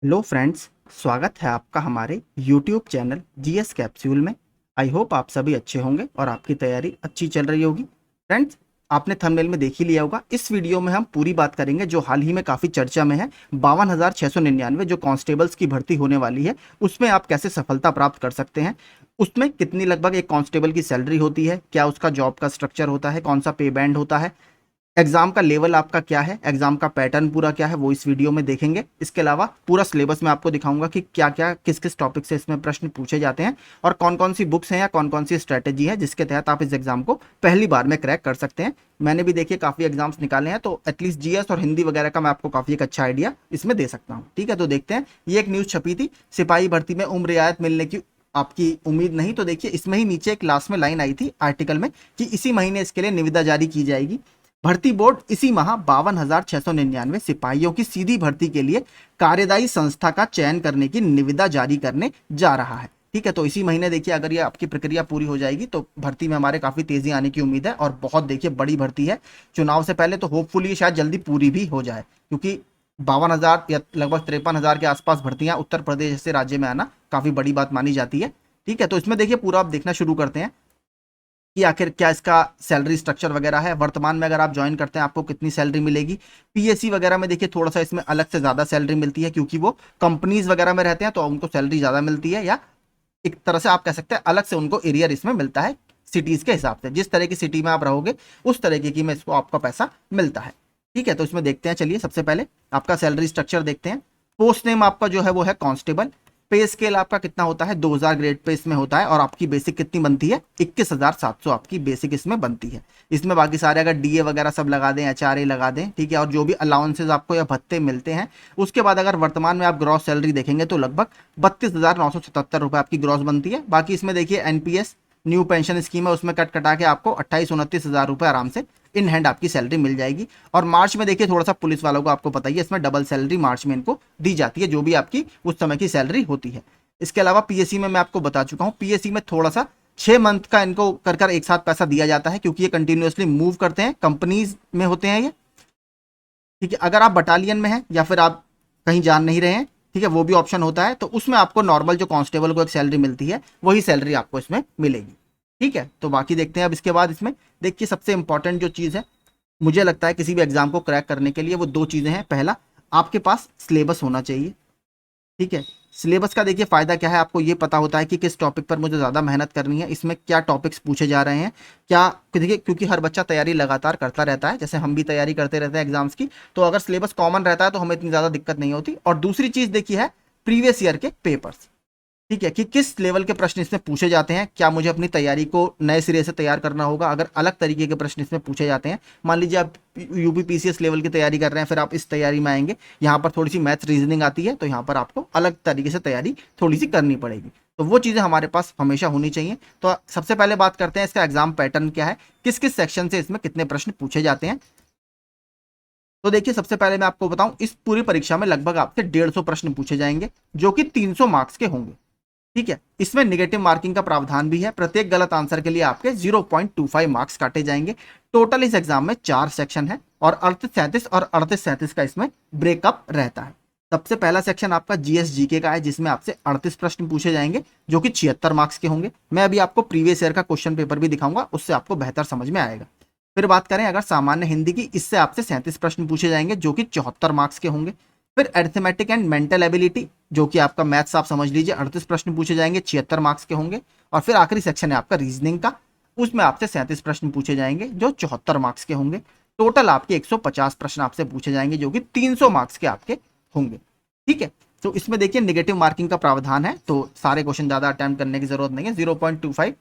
Hello friends, स्वागत है आपका हमारे यूट्यूब चैनल जीएस कैप्सूल में। आई होप आप सभी अच्छे होंगे और आपकी तैयारी अच्छी चल रही होगी। फ्रेंड्स, आपने थंबनेल में देख ही लिया होगा। इस वीडियो में हम पूरी बात करेंगे जो हाल ही में काफ़ी चर्चा में है, 52,699 जो कांस्टेबल्स की भर्ती होने वाली है, उसमें आप कैसे सफलता प्राप्त कर सकते हैं। उसमें कितनी लगभग एक कांस्टेबल की सैलरी होती है, क्या उसका जॉब का स्ट्रक्चर होता है, कौन सा पे बैंड होता है, एग्जाम का लेवल आपका क्या है, एग्जाम का पैटर्न पूरा क्या है, वो इस वीडियो में देखेंगे। इसके अलावा पूरा सिलेबस में आपको दिखाऊंगा कि क्या क्या किस किस टॉपिक से इसमें प्रश्न पूछे जाते हैं और कौन कौन सी बुक्स हैं या कौन कौन सी स्ट्रैटेजी है जिसके तहत आप इस एग्जाम को पहली बार में क्रैक कर सकते हैं। मैंने भी देखिए काफ़ी एग्जाम्स निकाले हैं, तो एटलीस्ट जीएस और हिंदी वगैरह का मैं आपको काफ़ी एक अच्छा आइडिया इसमें दे सकता हूँ। ठीक है, तो देखते हैं। ये एक न्यूज़ छपी थी, सिपाही भर्ती में उम्र रियायत मिलने की आपकी उम्मीद नहीं। तो देखिए इसमें ही नीचे एक लास्ट में लाइन आई थी आर्टिकल में कि इसी महीने इसके लिए निविदा जारी की जाएगी। भर्ती बोर्ड इसी माह 52,699 सिपाहियों की सीधी भर्ती के लिए कार्यदायी संस्था का चयन करने की निविदा जारी करने जा रहा है। ठीक है, तो इसी महीने देखिए अगर ये आपकी प्रक्रिया पूरी हो जाएगी तो भर्ती में हमारे काफ़ी तेज़ी आने की उम्मीद है और बहुत देखिए बड़ी भर्ती है। चुनाव से पहले तो होपफुली शायद जल्दी पूरी भी हो जाए, क्योंकि 52,000 या लगभग 53,000 के आसपास भर्तियां उत्तर प्रदेश जैसे राज्य में आना काफ़ी बड़ी बात मानी जाती है। ठीक है, तो इसमें देखिए पूरा आप देखना शुरू करते हैं कि आखिर क्या इसका सैलरी स्ट्रक्चर वगैरह है। वर्तमान में अगर आप ज्वाइन करते हैं आपको कितनी सैलरी मिलेगी। पीएससी वगैरह में देखिए थोड़ा सा इसमें अलग से ज़्यादा सैलरी मिलती है, क्योंकि वो कंपनीज वगैरह में रहते हैं तो उनको सैलरी ज़्यादा मिलती है, या एक तरह से आप कह सकते हैं अलग से उनको एरियर इसमें मिलता है। सिटीज़ के हिसाब से जिस तरह की सिटी में आप रहोगे उस तरीके की में इसको आपका पैसा मिलता है। ठीक है, तो इसमें देखते हैं। चलिए सबसे पहले आपका सैलरी स्ट्रक्चर देखते हैं। पोस्ट नेम आपका जो है वो है कांस्टेबल। पे स्केल आपका कितना होता है, 2000 ग्रेड पे इसमें होता है और आपकी बेसिक कितनी बनती है, 21,700 आपकी बेसिक इसमें बनती है। इसमें बाकी सारे अगर डीए वगैरह सब लगा दें, एचआरए लगा दें, ठीक है, और जो भी अलाउंसेज आपको या भत्ते मिलते हैं, उसके बाद अगर वर्तमान में आप ग्रॉस सैलरी देखेंगे तो लगभग 32,977 रुपये आपकी ग्रॉस बनती है। बाकी इसमें देखिए एनपीएस न्यू पेंशन स्कीम है, उसमें कट कटा के आपको 28-29 हज़ार रुपये आराम से इन हैंड आपकी सैलरी मिल जाएगी। और मार्च में देखिए थोड़ा सा पुलिस वालों को आपको पता ही है, इसमें डबल सैलरी मार्च में इनको दी जाती है, जो भी आपकी उस समय की सैलरी होती है। इसके अलावा पीएससी में मैं आपको बता चुका हूँ, पीएससी में थोड़ा सा 6 मंथ का इनको कर कर एक साथ पैसा दिया जाता है, क्योंकि ये कंटिन्यूसली मूव करते हैं, कंपनीज में होते हैं ये। ठीक है, अगर आप बटालियन में हैं या फिर आप कहीं जान नहीं रहे हैं, ठीक है, वो भी ऑप्शन होता है, तो उसमें आपको नॉर्मल जो कांस्टेबल को एक सैलरी मिलती है वही सैलरी आपको इसमें मिलेगी। ठीक है, तो बाकी देखते हैं अब इसके बाद। इसमें देखिए सबसे इंपॉर्टेंट जो चीज़ है, मुझे लगता है किसी भी एग्जाम को क्रैक करने के लिए, वो दो चीज़ें हैं। पहला, आपके पास सिलेबस होना चाहिए। ठीक है, सिलेबस का देखिए फायदा क्या है, आपको ये पता होता है कि किस टॉपिक पर मुझे ज़्यादा मेहनत करनी है, इसमें क्या टॉपिक्स पूछे जा रहे हैं, क्या। देखिए क्योंकि हर बच्चा तैयारी लगातार करता रहता है, जैसे हम भी तैयारी करते रहते हैं एग्जाम्स की, तो अगर सिलेबस कॉमन रहता है तो हमें इतनी ज़्यादा दिक्कत नहीं होती। और दूसरी चीज़ देखिए है प्रीवियस ईयर के पेपर्स। ठीक है, कि किस लेवल के प्रश्न इसमें पूछे जाते हैं, क्या मुझे अपनी तैयारी को नए सिरे से तैयार करना होगा। अगर अलग तरीके के प्रश्न इसमें पूछे जाते हैं, मान लीजिए आप यूपी पीसीएस लेवल की तैयारी कर रहे हैं, फिर आप इस तैयारी में आएंगे, यहाँ पर थोड़ी सी मैथ्स रीजनिंग आती है, तो यहाँ पर आपको अलग तरीके से तैयारी थोड़ी सी करनी पड़ेगी। तो वो चीज़ें हमारे पास हमेशा होनी चाहिए। तो सबसे पहले बात करते हैं इसका एग्जाम पैटर्न क्या है, किस किस सेक्शन से इसमें कितने प्रश्न पूछे जाते हैं। तो देखिए सबसे पहले मैं आपको बताऊं, इस पूरी परीक्षा में लगभग आपसे 150 प्रश्न पूछे जाएंगे, जो कि 300 मार्क्स के होंगे। ठीक है, इसमें निगेटिव मार्किंग का प्रावधान भी है। प्रत्येक गलत आंसर के लिए आपके 0.25 मार्क्स काटे जाएंगे। टोटल इस एग्जाम में 4 सेक्शन है और 38-37 और 38-37 का इसमें ब्रेकअप रहता है। सबसे पहला सेक्शन आपका जीएस-जीके का है, जिसमें आपसे 38 प्रश्न पूछे जाएंगे, जो कि 76 मार्क्स के होंगे। मैं अभी आपको प्रीवियस ईयर का क्वेश्चन पेपर भी दिखाऊंगा, उससे आपको बेहतर समझ में आएगा। फिर बात करें अगर सामान्य हिंदी की, इससे आपसे 37 प्रश्न पूछे जाएंगे, जो कि 74 मार्क्स के होंगे। फिर अरिथमेटिक एंड मेंटल एबिलिटी, जो कि आपका मैथ्स आप समझ लीजिए, 38 प्रश्न पूछे जाएंगे, 76 मार्क्स के होंगे। और फिर आखिरी सेक्शन है आपका रीजनिंग का, उसमें आपसे 37 प्रश्न पूछे जाएंगे, जो 74 मार्क्स के होंगे। टोटल आपके 150 प्रश्न आपसे पूछे जाएंगे, जो कि 300 मार्क्स के आपके होंगे। ठीक है, तो इसमें देखिए निगेटिव मार्किंग का प्रावधान है, तो सारे क्वेश्चन ज्यादा अटेम्प्ट करने की जरूरत नहीं है। 0.25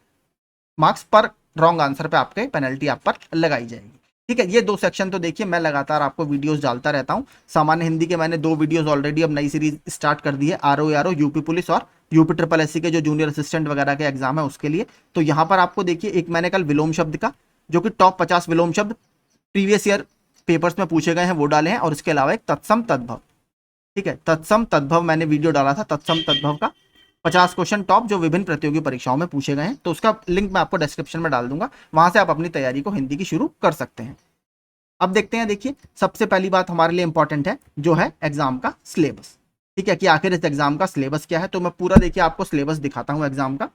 मार्क्स पर रॉन्ग आंसर पे आपके पेनल्टी आप पर लगाई जाएगी। ठीक है, ये दो सेक्शन तो देखिए मैं लगातार आपको वीडियोस डालता रहता हूँ। सामान्य हिंदी के मैंने 2 वीडियोस ऑलरेडी अब नई सीरीज स्टार्ट कर दी है, आरओ यूपी पुलिस और यूपी ट्रिपल एससी के जो जूनियर असिस्टेंट वगैरह के एग्जाम है उसके लिए। तो यहाँ पर आपको देखिए एक मैंने कल विलोम शब्द का, जो कि टॉप 50 विलोम शब्द प्रीवियस ईयर पेपर्स में पूछे गए हैं, वो डाले हैं। और इसके अलावा एक तत्सम तद्भव, ठीक है, तत्सम तद्भव मैंने वीडियो डाला था, तत्सम तद्भव का 50 क्वेश्चन टॉप जो विभिन्न प्रतियोगी परीक्षाओं में पूछे गए हैं, तो उसका लिंक मैं आपको डिस्क्रिप्शन में डाल दूंगा, वहां से आप अपनी तैयारी को हिंदी की शुरू कर सकते हैं। अब देखते हैं, देखिए सबसे पहली बात हमारे लिए इंपॉर्टेंट है, जो है एग्जाम का सिलेबस। ठीक है, कि आखिर इस एग्जाम का सिलेबस क्या है। तो मैं पूरा देखिए आपको सिलेबस दिखाता हूं एग्जाम का।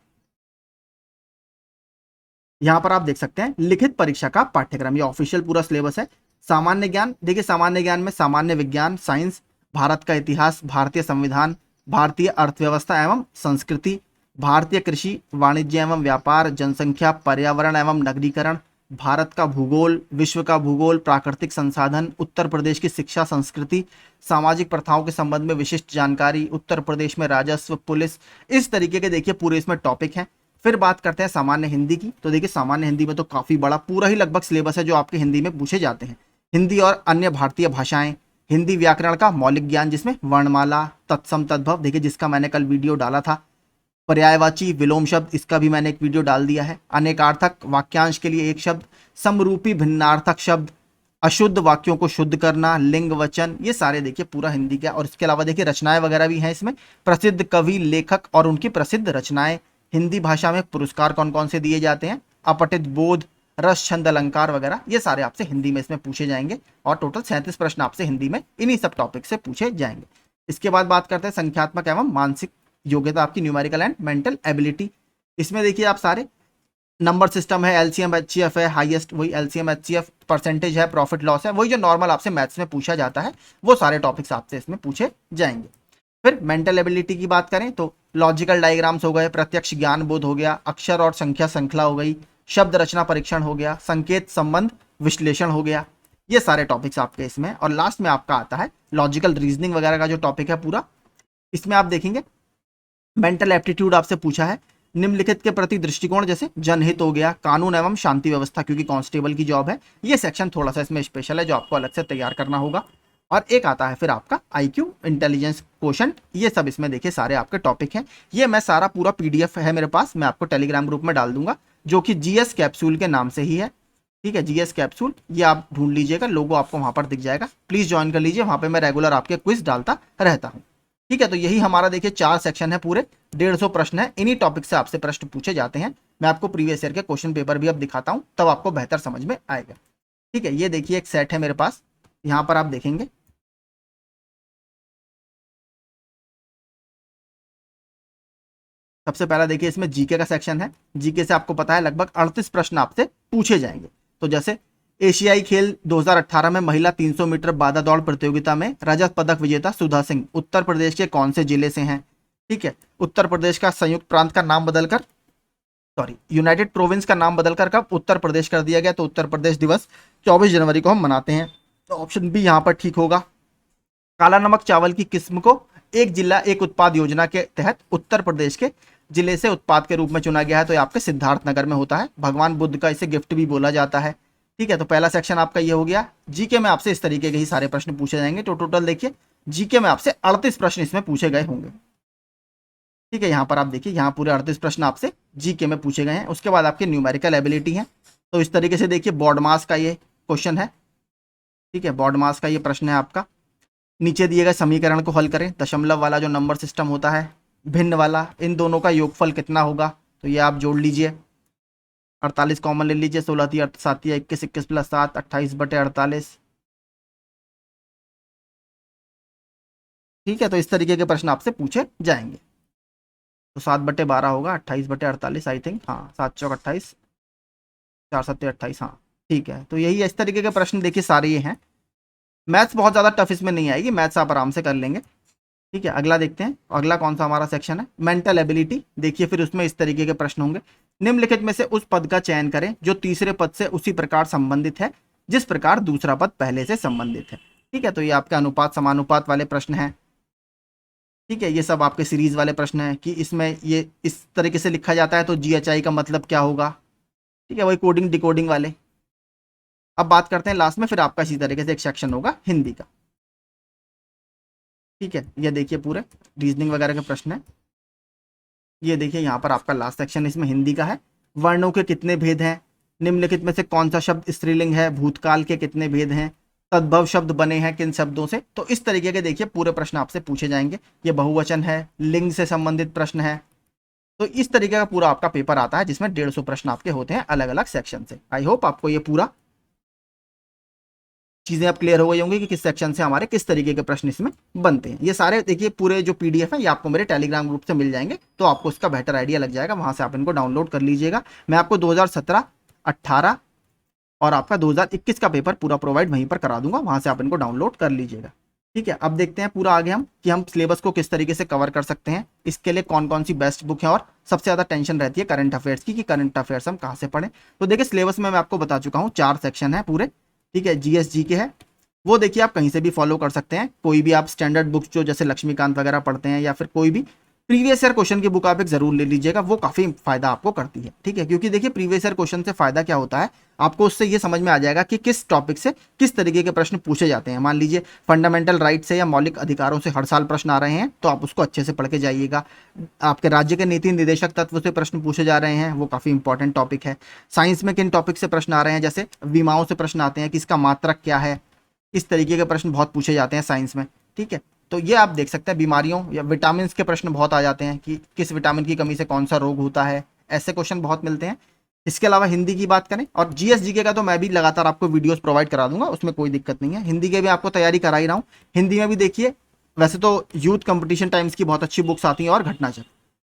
यहाँ पर आप देख सकते हैं लिखित परीक्षा का पाठ्यक्रम, ये ऑफिशियल पूरा सिलेबस है। सामान्य ज्ञान, देखिए सामान्य ज्ञान में सामान्य विज्ञान, साइंस, भारत का इतिहास, भारतीय संविधान, भारतीय अर्थव्यवस्था एवं संस्कृति, भारतीय कृषि, वाणिज्य एवं व्यापार, जनसंख्या, पर्यावरण एवं नगरीकरण, भारत का भूगोल, विश्व का भूगोल, प्राकृतिक संसाधन, उत्तर प्रदेश की शिक्षा संस्कृति, सामाजिक प्रथाओं के संबंध में विशिष्ट जानकारी, उत्तर प्रदेश में राजस्व, पुलिस, इस तरीके के देखिए पूरे इसमें टॉपिक हैं। फिर बात करते हैं सामान्य हिंदी की। तो देखिए सामान्य हिंदी में तो काफी बड़ा पूरा ही लगभग सिलेबस है जो आपके हिंदी में पूछे जाते हैं। हिंदी और अन्य भारतीय भाषाएं, हिंदी व्याकरण का मौलिक ज्ञान जिसमें वर्णमाला, तत्सम तद्भव, देखिए जिसका मैंने कल वीडियो डाला था, पर्यायवाची, विलोम शब्द, इसका भी मैंने एक वीडियो डाल दिया है, अनेकार्थक वाक्यांश के लिए एक शब्द, समरूपी भिन्नार्थक शब्द, अशुद्ध वाक्यों को शुद्ध करना, लिंग वचन, ये सारे देखिए पूरा हिंदी का। और इसके अलावा देखिए रचनाएं वगैरह भी हैं इसमें, प्रसिद्ध कवि लेखक और उनकी प्रसिद्ध रचनाएं, हिंदी भाषा में पुरस्कार कौन कौन से दिए जाते हैं, अपठित बोध, रस छंद अलंकार वगैरह, ये सारे आपसे हिंदी में इसमें पूछे जाएंगे। और टोटल 37 प्रश्न आपसे हिंदी में इन्हीं सब टॉपिक से पूछे जाएंगे। इसके बाद बात करते हैं संख्यात्मक एवं मानसिक योग्यता, आपकी न्यूमेरिकल एंड मेंटल एबिलिटी। इसमें देखिए आप सारे नंबर सिस्टम है, एलसीएम एचसीएफ है, हाईएस्ट वही एलसीएम एचसीएफ, परसेंटेज है, प्रॉफिट लॉस है, वही जो नॉर्मल आपसे मैथ्स में पूछा जाता है, वो सारे टॉपिक्स आपसे इसमें पूछे जाएंगे। फिर मेंटल एबिलिटी की बात करें तो लॉजिकल डायग्राम्स हो गए, प्रत्यक्ष ज्ञान बोध हो गया, अक्षर और संख्या श्रृंखला हो गई, शब्द रचना परीक्षण हो गया, संकेत संबंध विश्लेषण हो गया, ये सारे टॉपिक्स आपके इसमें। और लास्ट में आपका आता है लॉजिकल रीजनिंग वगैरह का जो टॉपिक है पूरा। इसमें आप देखेंगे मेंटल एप्टीट्यूड आपसे पूछा है, निम्नलिखित के प्रति दृष्टिकोण, जैसे जनहित हो गया, कानून एवं शांति व्यवस्था, क्योंकि कांस्टेबल की जॉब है, ये सेक्शन थोड़ा सा इसमें स्पेशल है जो आपको अलग से तैयार करना होगा। और एक आता है फिर आपका आईक्यू, इंटेलिजेंस क्वोशंट, ये सब इसमें देखिए सारे आपके टॉपिक हैं। ये मैं सारा पूरा पीडीएफ है मेरे पास, मैं आपको टेलीग्राम ग्रुप में डाल दूंगा, जो कि जीएस कैप्सूल के नाम से ही है। ठीक है, जीएस कैप्सूल, ये आप ढूंढ लीजिएगा, लोगो आपको वहां पर दिख जाएगा, प्लीज ज्वाइन कर लीजिए, वहां पर मैं रेगुलर आपके क्विज डालता रहता हूँ। ठीक है, तो यही हमारा देखिए 4 सेक्शन है, पूरे 150 प्रश्न है, इन्हीं टॉपिक से आपसे प्रश्न पूछे जाते हैं। मैं आपको प्रीवियस ईयर के क्वेश्चन पेपर भी अब दिखाता हूं, तब आपको बेहतर समझ में आएगा। ठीक है, ये देखिए एक सेट है मेरे पास, यहां पर आप देखेंगे सबसे पहला देखिए इसमें जीके का सेक्शन है। जीके से आपको पता है लगभग 38 प्रश्न आपसे पूछे जाएंगे। तो जैसे एशियाई खेल 2018 में महिला 300 मीटर बाधा दौड़ प्रतियोगिता में रजत पदक विजेता सुधा सिंह उत्तर प्रदेश के कौन से जिले से हैं। ठीक है, उत्तर प्रदेश का संयुक्त प्रांत का नाम बदलकर, सॉरी, यूनाइटेड प्रोविंस का नाम बदलकर कब उत्तर प्रदेश कर दिया गया, तो उत्तर प्रदेश दिवस 24 जनवरी को हम मनाते हैं। तो ऑप्शन बी यहाँ पर ठीक होगा। काला नमक चावल की किस्म को एक जिला एक उत्पाद योजना के तहत उत्तर प्रदेश के जिले से उत्पाद के रूप में चुना गया है, तो ये आपके सिद्धार्थ नगर में होता है। भगवान बुद्ध का इसे गिफ्ट भी बोला जाता है। ठीक है, तो पहला सेक्शन आपका ये हो गया। जीके में आपसे इस तरीके के ही सारे प्रश्न पूछे जाएंगे। तो टोटल देखिए जीके में आपसे 38 प्रश्न इसमें पूछे गए होंगे। ठीक है, यहाँ पर आप देखिए, यहाँ पूरे 38 प्रश्न आपसे जीके में पूछे गए हैं। उसके बाद आपके न्यूमेरिकल एबिलिटी है। तो इस तरीके से देखिए बॉड मास का ये क्वेश्चन है। ठीक है, बॉड मास का ये प्रश्न है आपका। नीचे दिए गए समीकरण को हल करें, दशमलव वाला जो नंबर सिस्टम होता है, भिन्न वाला, इन दोनों का योगफल कितना होगा, तो ये आप जोड़ लीजिए। 48 कॉमन ले लीजिए, 16 थी 7 21, 21 प्लस 7 28/48। ठीक है, तो इस तरीके के प्रश्न आपसे पूछे जाएंगे। तो 7/12 होगा, 28/48 आई थिंक, हाँ 7 चौक 28, 4 7 28, हाँ ठीक है। तो यही इस तरीके के प्रश्न देखिए सारे ये हैं। मैथ्स बहुत ज़्यादा टफ इसमें नहीं आएगी, मैथ्स आप आराम से कर लेंगे। ठीक है, अगला देखते हैं। अगला कौन सा हमारा सेक्शन है, मेंटल एबिलिटी। देखिए फिर उसमें इस तरीके के प्रश्न होंगे। निम्नलिखित में से उस पद का चयन करें जो तीसरे पद से उसी प्रकार संबंधित है जिस प्रकार दूसरा पद पहले से संबंधित है। ठीक है, तो ये आपके अनुपात समानुपात वाले प्रश्न हैं। ठीक है, ये सब आपके सीरीज वाले प्रश्न हैं कि इसमें ये इस तरीके से लिखा जाता है तो जीएचआई का मतलब क्या होगा। ठीक है, वही कोडिंग डिकोडिंग वाले। अब बात करते हैं लास्ट में, फिर आपका इसी तरीके से एक सेक्शन होगा हिंदी का। ठीक है, ये देखिए पूरे रीजनिंग वगैरह के प्रश्न है। ये देखिए यहाँ पर आपका लास्ट सेक्शन इसमें हिंदी का है। वर्णों के कितने भेद हैं, निम्नलिखित में से कौन सा शब्द स्त्रीलिंग है, भूतकाल के कितने भेद हैं, तद्भव शब्द बने हैं किन शब्दों से। तो इस तरीके के देखिए पूरे प्रश्न आपसे पूछे जाएंगे। ये बहुवचन है, लिंग से संबंधित प्रश्न है। तो इस तरीके का पूरा आपका पेपर आता है जिसमें 150 प्रश्न आपके होते हैं अलग अलग सेक्शन से। आई होप आपको ये पूरा चीज़ें अब क्लियर हो गई होंगी कि किस सेक्शन से हमारे किस तरीके के प्रश्न इसमें बनते हैं। ये सारे देखिए पूरे जो पीडीएफ है ये आपको मेरे टेलीग्राम ग्रुप से मिल जाएंगे, तो आपको इसका बेहतर आइडिया लग जाएगा, वहाँ से आप इनको डाउनलोड कर लीजिएगा। मैं आपको 2017, 18 और आपका 2021 का पेपर पूरा प्रोवाइड वहीं पर करा दूंगा, वहाँ से आप इनको डाउनलोड कर लीजिएगा। ठीक है, अब देखते हैं पूरा आगे हम कि हम सिलेबस को किस तरीके से कवर कर सकते हैं, इसके लिए कौन कौन सी बेस्ट बुक है, और सबसे ज़्यादा टेंशन रहती है करंट अफेयर्स की कि करंट अफेयर्स हम कहाँ से पढ़ें। तो देखिए सिलेबस में मैं आपको बता चुका हूँ 4 सेक्शन है पूरे। ठीक है, जीएस जी के है, वो देखिए आप कहीं से भी फॉलो कर सकते हैं, कोई भी आप स्टैंडर्ड बुक्स जो जैसे लक्ष्मीकांत वगैरह पढ़ते हैं या फिर कोई भी प्रीवियस ईयर क्वेश्चन की बुक आप एक जरूर ले लीजिएगा, वो काफी फायदा आपको करती है। ठीक है, क्योंकि देखिए प्रीवियस ईयर क्वेश्चन से फायदा क्या होता है, आपको उससे ये समझ में आ जाएगा कि किस टॉपिक से किस तरीके के प्रश्न पूछे जाते हैं। मान लीजिए फंडामेंटल राइट से या मौलिक अधिकारों से हर साल प्रश्न आ रहे हैं, तो आप उसको अच्छे से पढ़ के जाइएगा। आपके राज्य के नीति निर्देशक तत्व से प्रश्न पूछे जा रहे हैं, वो काफी इंपॉर्टेंट टॉपिक है। साइंस में किन टॉपिक से प्रश्न आ रहे हैं, जैसे विमाओं से प्रश्न आते हैं कि इसका मात्रक क्या है, इस तरीके के प्रश्न बहुत पूछे जाते हैं साइंस में। ठीक है, तो ये आप देख सकते हैं। बीमारियों या विटामिन के प्रश्न बहुत आ जाते हैं कि किस विटामिन की कमी से कौन सा रोग होता है, ऐसे क्वेश्चन बहुत मिलते हैं। इसके अलावा हिंदी की बात करें, और जीएस जीके का तो मैं भी लगातार आपको वीडियोस प्रोवाइड करा दूंगा, उसमें कोई दिक्कत नहीं है। हिंदी के भी आपको तैयारी करा ही रहा हूँ। हिंदी में भी देखिए वैसे तो यूथ कंपटीशन टाइम्स की बहुत अच्छी बुक्स आती हैं और घटनाचक्र,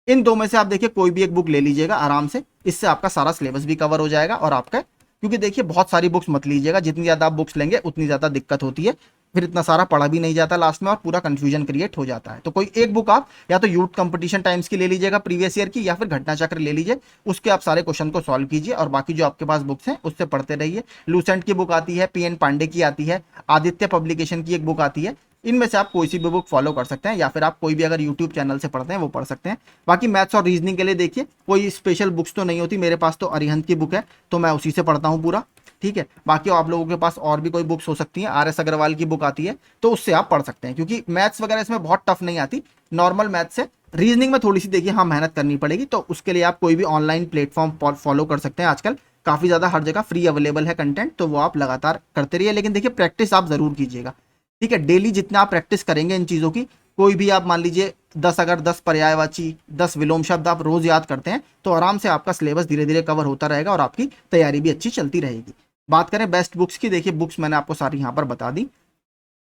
इन दो में से आप देखिए कोई भी एक बुक ले लीजिएगा आराम से, इससे आपका सारा सिलेबस भी कवर हो जाएगा। और आपका, क्योंकि देखिए बहुत सारी बुक्स मत लीजिएगा, जितनी ज़्यादा आप बुक्स लेंगे उतनी ज़्यादा दिक्कत होती है, फिर इतना सारा पढ़ा भी नहीं जाता लास्ट में और पूरा कंफ्यूजन क्रिएट हो जाता है। तो कोई एक बुक आप या तो यूथ कंपटीशन टाइम्स की ले लीजिएगा प्रीवियस ईयर की, या फिर घटनाचक्र ले लीजिए, उसके आप सारे क्वेश्चन को सॉल्व कीजिए और बाकी जो आपके पास बुक्स हैं उससे पढ़ते रहिए। लूसेंट की बुक आती है, पीएन पांडे की आती है, आदित्य पब्लिकेशन की एक बुक आती है, इनमें से आप कोई सी भी बुक फॉलो कर सकते हैं, या फिर आप कोई भी अगर यूट्यूब चैनल से पढ़ते हैं वो पढ़ सकते हैं। बाकी मैथ्स और रीजनिंग के लिए देखिए कोई स्पेशल बुक्स तो नहीं होती, मेरे पास तो अरिहंत की बुक है तो मैं उसी से पढ़ता हूँ पूरा। ठीक है, बाकी आप लोगों के पास और भी कोई बुक्स हो सकती हैं, आर एस अग्रवाल की बुक आती है तो उससे आप पढ़ सकते हैं, क्योंकि मैथ्स वगैरह इसमें बहुत टफ नहीं आती, नॉर्मल मैथ्स से। रीजनिंग में थोड़ी सी देखिए हाँ मेहनत करनी पड़ेगी, तो उसके लिए आप कोई भी ऑनलाइन प्लेटफॉर्म फॉलो कर सकते हैं। आजकल काफ़ी ज़्यादा हर जगह फ्री अवेलेबल है कंटेंट, तो वो आप लगातार करते रहिए, लेकिन देखिए प्रैक्टिस आप ज़रूर कीजिएगा। ठीक है, डेली जितना आप प्रैक्टिस करेंगे इन चीज़ों की, कोई भी आप मान लीजिए 10 पर्यायवाची, 10 विलोम शब्द आप रोज याद करते हैं, तो आराम से आपका सिलेबस धीरे धीरे कवर होता रहेगा और आपकी तैयारी भी अच्छी चलती रहेगी। बात करें बेस्ट बुक्स की, देखिए बुक्स मैंने आपको सारी यहाँ पर बता दी।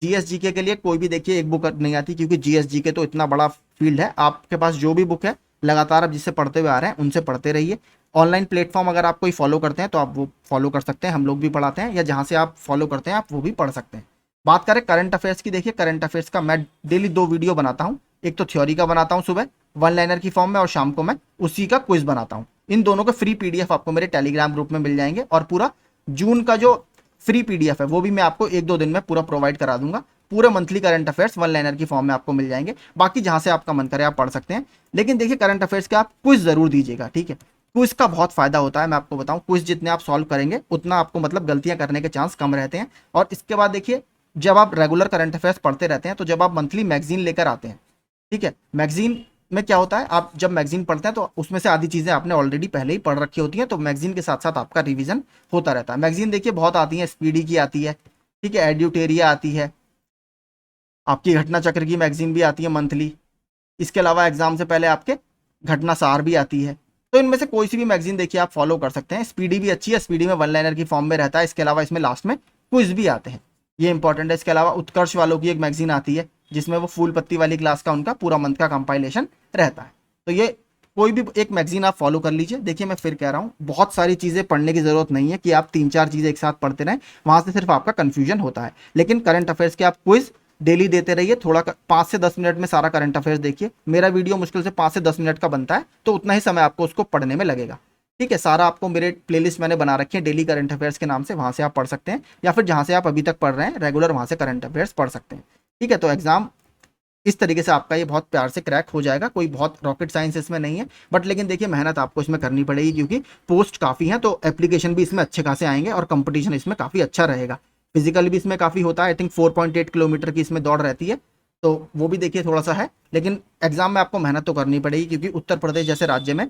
जीएस जीके के लिए कोई भी देखिए एक बुक नहीं आती, क्योंकि जीएस जीके तो इतना बड़ा फील्ड है, आपके पास जो भी बुक है लगातार आप जिससे पढ़ते हुए आ रहे हैं उनसे पढ़ते रहिए। ऑनलाइन प्लेटफॉर्म अगर आप कोई फॉलो करते हैं तो आप वो फॉलो कर सकते हैं, हम लोग भी पढ़ाते हैं, या जहाँ से आप फॉलो करते हैं आप वो भी पढ़ सकते हैं। बात करें करंट अफेयर्स की, देखिए करंट अफेयर्स का मैं डेली 2 वीडियो बनाता हूँ, एक तो थ्योरी का बनाता हूँ सुबह वन लाइनर की फॉर्म में, और शाम को मैं उसी का क्विज बनाता हूँ। इन दोनों के फ्री पीडीएफ आपको मेरे टेलीग्राम ग्रुप में मिल जाएंगे, और पूरा जून का जो फ्री पीडीएफ है वो भी मैं आपको 1-2 दिन में पूरा प्रोवाइड करा दूंगा। पूरे monthly current affairs one liner की फॉर्म में आपको मिल जाएंगे। बाकी जहां से आपका मन करे आप पढ़ सकते हैं, लेकिन देखिए करंट अफेयर्स के आप क्विज जरूर दीजिएगा। ठीक है, क्विज का बहुत फायदा होता है, मैं आपको बताऊं, क्विज जितने आप सॉल्व करेंगे उतना आपको मतलब गलतियां करने के चांस कम रहते हैं। और इसके बाद देखिए जब आप रेगुलर करंट अफेयर्स पढ़ते रहते हैं, तो जब आप मंथली मैगजीन लेकर आते हैं, ठीक है, मैगजीन में क्या होता है, आप जब मैगजीन पढ़ते हैं तो उसमें से आधी चीज़ें आपने ऑलरेडी पहले ही पढ़ रखी होती हैं, तो मैगजीन के साथ साथ आपका रिवीजन होता रहता है। मैगजीन देखिए बहुत आती है, स्पीडी की आती है, ठीक है, एड्यूटेरिया आती है, आपकी घटना चक्र की मैगजीन भी आती है मंथली। इसके अलावा एग्जाम से पहले आपके घटना सार भी आती है, तो इनमें से कोई सी भी मैगजीन देखिए आप फॉलो कर सकते हैं। स्पीडी भी अच्छी है, स्पीडी में वन लाइनर की फॉर्म में रहता है, इसके अलावा इसमें लास्ट में क्विज भी आते हैं, ये इंपॉर्टेंट है। इसके अलावा उत्कर्ष वालों की एक मैगजीन आती है जिसमें वो फूल पत्ती वाली क्लास का उनका पूरा मंथ का कंपाइलेशन रहता है। तो ये कोई भी एक मैगजीन आप फॉलो कर लीजिए। देखिए मैं फिर कह रहा हूँ, बहुत सारी चीज़ें पढ़ने की जरूरत नहीं है कि आप 3-4 चीज़ें एक साथ पढ़ते रहें, वहां से सिर्फ आपका कंफ्यूजन होता है। लेकिन करंट अफेयर्स के आप क्विज डेली देते रहिए, थोड़ा 5 से 10 मिनट में सारा करंट अफेयर्स देखिए। मेरा वीडियो मुश्किल से 5 से 10 मिनट का बनता है, तो उतना ही समय आपको उसको पढ़ने में लगेगा। ठीक है, सारा आपको मेरे प्लेलिस्ट मैंने बना रखी है डेली करंट अफेयर्स के नाम से, वहां से आप पढ़ सकते हैं, या फिर जहां से आप अभी तक पढ़ रहे हैं रेगुलर वहां से करंट अफेयर्स पढ़ सकते हैं। ठीक है, तो एग्जाम इस तरीके से आपका ये बहुत प्यार से क्रैक हो जाएगा, कोई बहुत रॉकेट साइंस इसमें नहीं है, बट लेकिन देखिए मेहनत आपको इसमें करनी पड़ेगी, क्योंकि पोस्ट काफ़ी हैं, तो एप्लीकेशन भी इसमें अच्छे खासे आएंगे और कंपटीशन इसमें काफ़ी अच्छा रहेगा। फिजिकल भी इसमें काफ़ी होता है, आई थिंक 4.8 किलोमीटर की इसमें दौड़ रहती है, तो वो भी देखिए थोड़ा सा है, लेकिन एग्जाम में आपको मेहनत तो करनी पड़ेगी, क्योंकि उत्तर प्रदेश जैसे राज्य में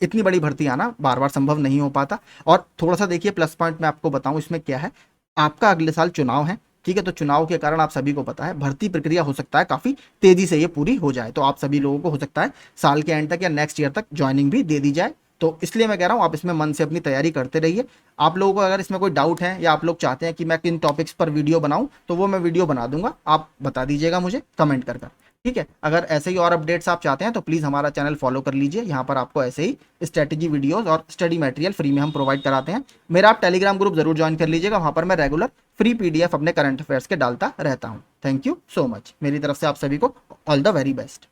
इतनी बड़ी भर्ती आना बार बार संभव नहीं हो पाता। और थोड़ा सा देखिए प्लस पॉइंट मैं आपको बताऊं इसमें क्या है, आपका अगले साल चुनाव है, ठीक है, तो चुनाव के कारण आप सभी को पता है भर्ती प्रक्रिया हो सकता है काफ़ी तेज़ी से ये पूरी हो जाए, तो आप सभी लोगों को हो सकता है साल के एंड तक या नेक्स्ट ईयर तक ज्वाइनिंग भी दे दी जाए। तो इसलिए मैं कह रहा हूँ आप इसमें मन से अपनी तैयारी करते रहिए। आप लोगों को अगर इसमें कोई डाउट है या आप लोग चाहते हैं कि मैं किन टॉपिक्स पर वीडियो बनाऊं, तो वो मैं वीडियो बना दूंगा, आप बता दीजिएगा मुझे कमेंट कर कर। ठीक है, अगर ऐसे ही और अपडेट्स आप चाहते हैं तो प्लीज़ हमारा चैनल फॉलो कर लीजिए। यहाँ पर आपको ऐसे ही स्ट्रेटेजी वीडियोस और स्टडी मटेरियल फ्री में हम प्रोवाइड कराते हैं। मेरा आप टेलीग्राम ग्रुप जरूर ज्वाइन कर लीजिएगा, वहाँ पर मैं रेगुलर फ्री पीडीएफ अपने करंट अफेयर्स के डालता रहता हूँ। Thank you so much. मेरी तरफ से आप सभी को ऑल द वेरी बेस्ट।